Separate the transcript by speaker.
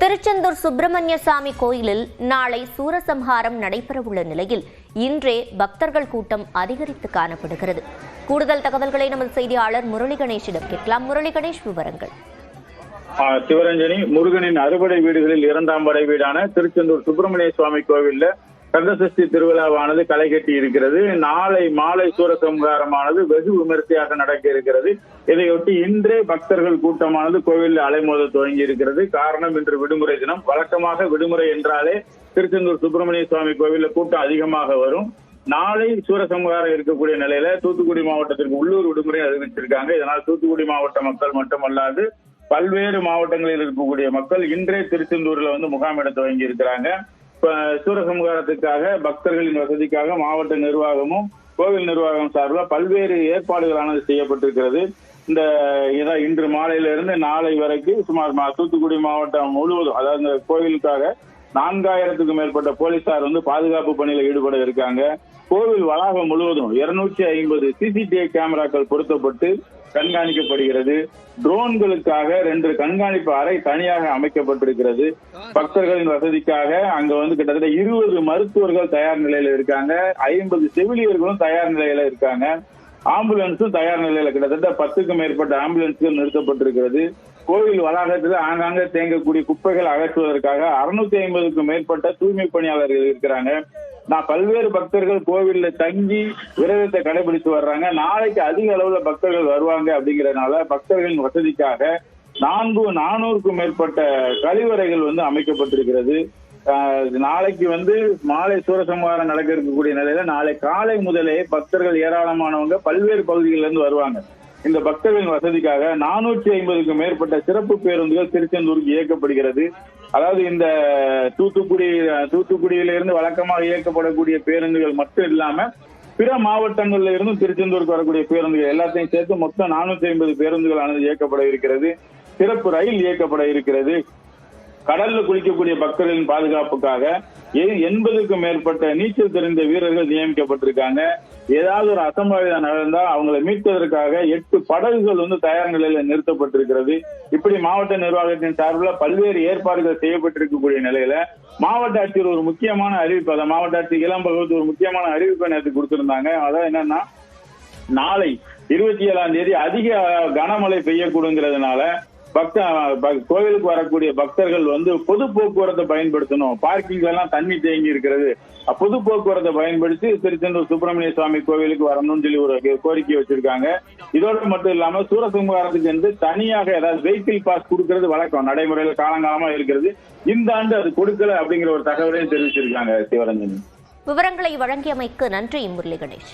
Speaker 1: திருச்செந்தூர் சுப்பிரமணிய சாமி கோயிலில் நாளை சூரசம்ஹாரம் நடைபெறவுள்ள நிலையில் இன்றே பக்தர்கள் கூட்டம் அதிகரித்து காணப்படுகிறது. கூடுதல் தகவல்களை நமது செய்தியாளர் முரளி கணேஷிடம் கேட்கலாம். முரளி கணேஷ், விவரங்கள்.
Speaker 2: சிவரஞ்சனி, முருகனின் அறுபடை வீடுகளில் இரண்டாம் படை வீடான திருச்செந்தூர் சுப்பிரமணிய சுவாமி கோவில்ல கந்தசஷ்டி திருவிழாவானது களை கட்டி இருக்கிறது. நாளை மாலை சூரசம்ஹாரமானது வெகு விமரிசையாக நடக்க இருக்கிறது. இதையொட்டி இன்றே பக்தர்கள் கூட்டமானது கோவிலில் அலைமோத துவங்கி இருக்கிறது. காரணம், இன்று விடுமுறை தினம். வழக்கமாக விடுமுறை என்றாலே திருச்செந்தூர் சுப்பிரமணிய சுவாமி கோவிலில் கூட்டம் அதிகமாக வரும். நாளை சூரசம்ஹாரம் இருக்கக்கூடிய நிலையில தூத்துக்குடி மாவட்டத்திற்கு உள்ளூர் விடுமுறை அறிவிச்சிருக்காங்க. இதனால் தூத்துக்குடி மாவட்ட மக்கள் மட்டுமல்லாது பல்வேறு மாவட்டங்களில் இருக்கக்கூடிய மக்கள் இன்றே திருச்செந்தூர்ல முகாமிட துவங்கி இருக்கிறாங்க. சூரசம்ஹாரத்துக்காக பக்தர்களின் வசதிக்காக மாவட்ட நிர்வாகமும் கோவில் நிர்வாகம் சார்பில் பல்வேறு ஏற்பாடுகளானது செய்யப்பட்டிருக்கிறது. இன்று மாலையிலிருந்து நாளை வரைக்கும் சுமார் தூத்துக்குடி மாவட்டம் முழுவதும், அதாவது இந்த கோவிலுக்காக 4000க்கும் மேற்பட்ட போலீசார் பாதுகாப்பு பணியில் ஈடுபட இருக்காங்க. கோவில் வளாகம் முழுவதும் 250 சிசிடிவி கேமராக்கள் பொருத்தப்பட்டு கண்காணிக்கப்படுகிறது. ட்ரோன்களுக்காக 2 கண்காணிப்பு அறை தனியாக அமைக்கப்பட்டிருக்கிறது. பக்தர்களின் வசதிக்காக அங்க கிட்டத்தட்ட 20 மருத்துவர்கள் தயார் நிலையில இருக்காங்க. 50 செவிலியர்களும் தயார் நிலையில இருக்காங்க. ஆம்புலன்ஸும் தயார் நிலையில கிட்டத்தட்ட 10க்கும் மேற்பட்ட ஆம்புலன்ஸ்கள் நிறுத்தப்பட்டிருக்கிறது. கோவில் வளாகத்தில் ஆங்காங்க தேங்கக்கூடிய குப்பைகள் அகற்றுவதற்காக 650க்கும் மேற்பட்ட தூய்மை பணியாளர்கள் இருக்கிறாங்க. பல்வேறு பக்தர்கள் கோவில்ல தங்கி விரதத்தை கடைபிடித்து வர்றாங்க. நாளைக்கு அதிக அளவுல பக்தர்கள் வருவாங்க. அப்படிங்கறதுனால பக்தர்களின் வசதிக்காக 400க்கும் மேற்பட்ட கழிவறைகள் அமைக்கப்பட்டிருக்கிறது. நாளைக்கு மாலை சூரசம்ஹாரம் நடக்க இருக்கக்கூடிய நிலையில நாளை காலை முதலே பக்தர்கள் ஏராளமானவங்க பல்வேறு பகுதிகளில் இருந்து வருவாங்க. இந்த பக்தர்களின் வசதிக்காக 450க்கும் மேற்பட்ட சிறப்பு பேருந்துகள் திருச்செந்தூருக்கு இயக்கப்படுகிறது. அதாவது இந்த தூத்துக்குடியிலிருந்து வழக்கமாக இயக்கப்படக்கூடிய பேருந்துகள் மட்டும் இல்லாம பிற மாவட்டங்கள்ல இருந்தும் திருச்செந்தூருக்கு வரக்கூடிய பேருந்துகள் எல்லாத்தையும் சேர்த்து மொத்தம் 450 பேருந்துகள் இயக்கப்பட இருக்கிறது. சிறப்பு ரயில் இயக்கப்பட இருக்கிறது. கடல்ல குளிக்கக்கூடிய பக்தர்களின் பாதுகாப்புக்காக 80க்கும் மேற்பட்ட நீச்சல் தெரிந்த வீரர்கள் நியமிக்கப்பட்டிருக்காங்க. ஏதாவது ஒரு அசம்பாவிதம் நடந்தா அவங்களை மீட்பதற்காக 8 படகுகள் தயார் நிலையில நிறுத்தப்பட்டிருக்கிறது. இப்படி மாவட்ட நிர்வாகத்தின் சார்பில் பல்வேறு ஏற்பாடுகள் செய்யப்பட்டிருக்கக்கூடிய நிலையில மாவட்ட ஆட்சியர் ஒரு முக்கியமான அறிவிப்பு, அதை மாவட்ட ஆட்சியர் இளம் பகவத் ஒரு முக்கியமான அறிவிப்பை நேற்று கொடுத்திருந்தாங்க. அதான் என்னன்னா, நாளை 27ஆம் தேதி அதிக கனமழை பெய்யக்கூடுங்கிறதுனால கோவிலுக்கு வரக்கூடிய பக்தர்கள் பொது போக்குவரத்தை பயன்படுத்தணும். பார்க்கிங்ல எல்லாம் தண்ணி தேங்கி இருக்கிறது. பொது போக்குவரத்தை பயன்படுத்தி திருச்செந்தூர் சுப்பிரமணிய சுவாமி கோவிலுக்கு வரணும்னு சொல்லி ஒரு கோரிக்கை வச்சிருக்காங்க. இதோடு மட்டும் இல்லாம சூரசம்ஹாரத்துக்கு தனியாக ஏதாவது வெஹிக்கிள் பாஸ் கொடுக்கறது வழக்கம் நடைமுறையில காலங்காலமா இருக்கிறது. இந்த ஆண்டு அது கொடுக்கல அப்படிங்கிற ஒரு தகவலையும் தெரிவிச்சிருக்காங்க. சிவரஞ்சனி,
Speaker 1: விவரங்களை வழங்கியமைக்கு நன்றி முரளி கணேஷ்.